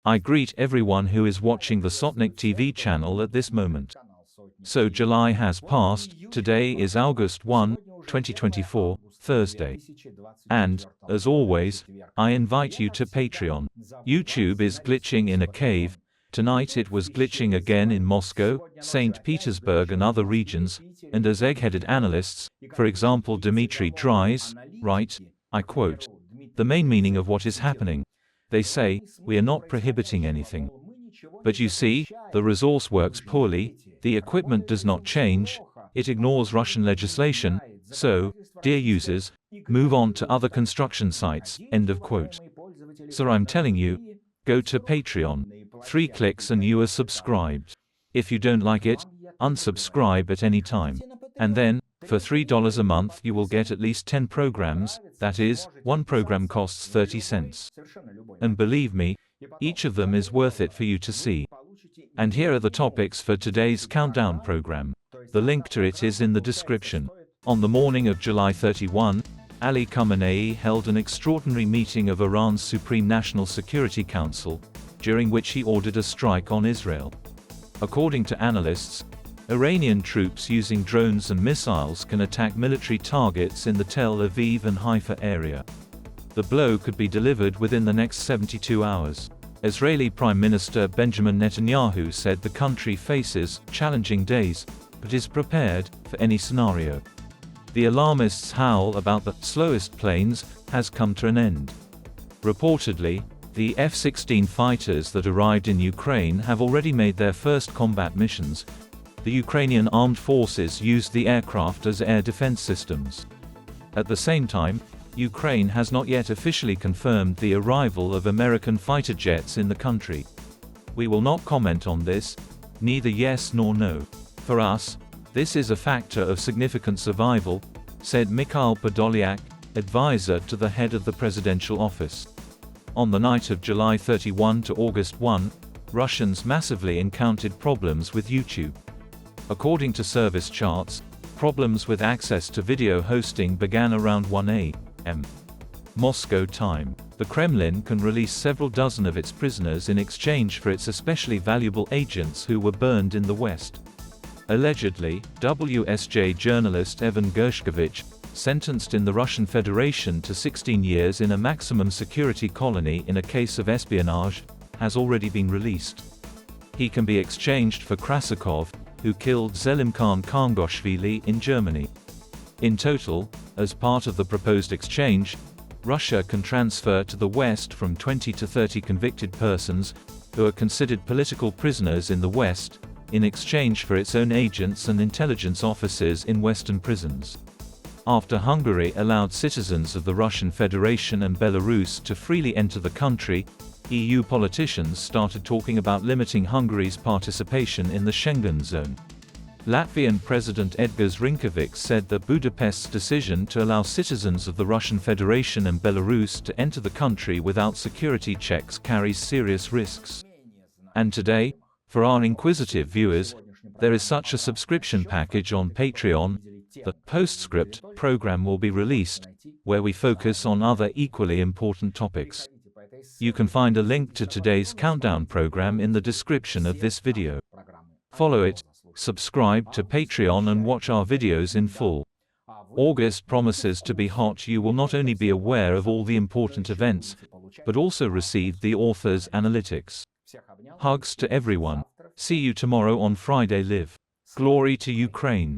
I greet everyone who is watching the Sotnik-TV channel at this moment. So July has passed, today is August 1, 2024, Thursday. And, as always, I invite you to Patreon. YouTube is glitching in a cave. Tonight it was glitching again in Moscow, St. Petersburg and other regions, and as egg-headed analysts, for example Dmitry Dries, write, I quote, "The main meaning of what is happening. They say, we are not prohibiting anything. But you see, the resource works poorly, the equipment does not change, it ignores Russian legislation, so, dear users, move on to other construction sites," end of quote. So I'm telling you, go to Patreon. 3 clicks and you are subscribed. If you don't like it, unsubscribe at any time. And then, for $3 a month you will get at least 10 programs, that is, one program costs 30 cents. And believe me, each of them is worth it for you to see. And here are the topics for today's countdown program. The link to it is in the description. On the morning of July 31, Ali Khamenei held an extraordinary meeting of Iran's Supreme National Security Council, during which he ordered a strike on Israel. According to analysts, Iranian troops using drones and missiles can attack military targets in the Tel Aviv and Haifa area. The blow could be delivered within the next 72 hours. Israeli Prime Minister Benjamin Netanyahu said the country faces challenging days, but is prepared for any scenario. The alarmists' howl about the slowest planes has come to an end. Reportedly, the F-16 fighters that arrived in Ukraine have already made their first combat missions. The Ukrainian armed forces used the aircraft as air defense systems. At the same time, Ukraine has not yet officially confirmed the arrival of American fighter jets in the country. We will not comment on this, neither yes nor no. For us, this is a factor of significant survival, said Mikhail Podolyak, advisor to the head of the presidential office. On the night of July 31 to August 1, Russians massively encountered problems with YouTube. According to service charts, problems with access to video hosting began around 1 a.m. Moscow time. The Kremlin can release several dozen of its prisoners in exchange for its especially valuable agents who were burned in the West. Allegedly, WSJ journalist Evan Gershkovich, sentenced in the Russian Federation to 16 years in a maximum security colony in a case of espionage, has already been released. He can be exchanged for Krasikov, who killed Zelimkhan Khangoshvili in Germany. In total, as part of the proposed exchange, Russia can transfer to the West from 20 to 30 convicted persons, who are considered political prisoners in the West, in exchange for its own agents and intelligence officers in Western prisons. After Hungary allowed citizens of the Russian Federation and Belarus to freely enter the country, EU politicians started talking about limiting Hungary's participation in the Schengen zone. Latvian President Edgars Rinkevics said that Budapest's decision to allow citizens of the Russian Federation and Belarus to enter the country without security checks carries serious risks. And today, for our inquisitive viewers, there is such a subscription package on Patreon. The Postscript program will be released, where we focus on other equally important topics. You can find a link to today's countdown program in the description of this video. Follow it, subscribe to Patreon and watch our videos in full. August promises to be hot. You will not only be aware of all the important events, but also receive the author's analytics. Hugs to everyone. See you tomorrow on Friday Live. Glory to Ukraine.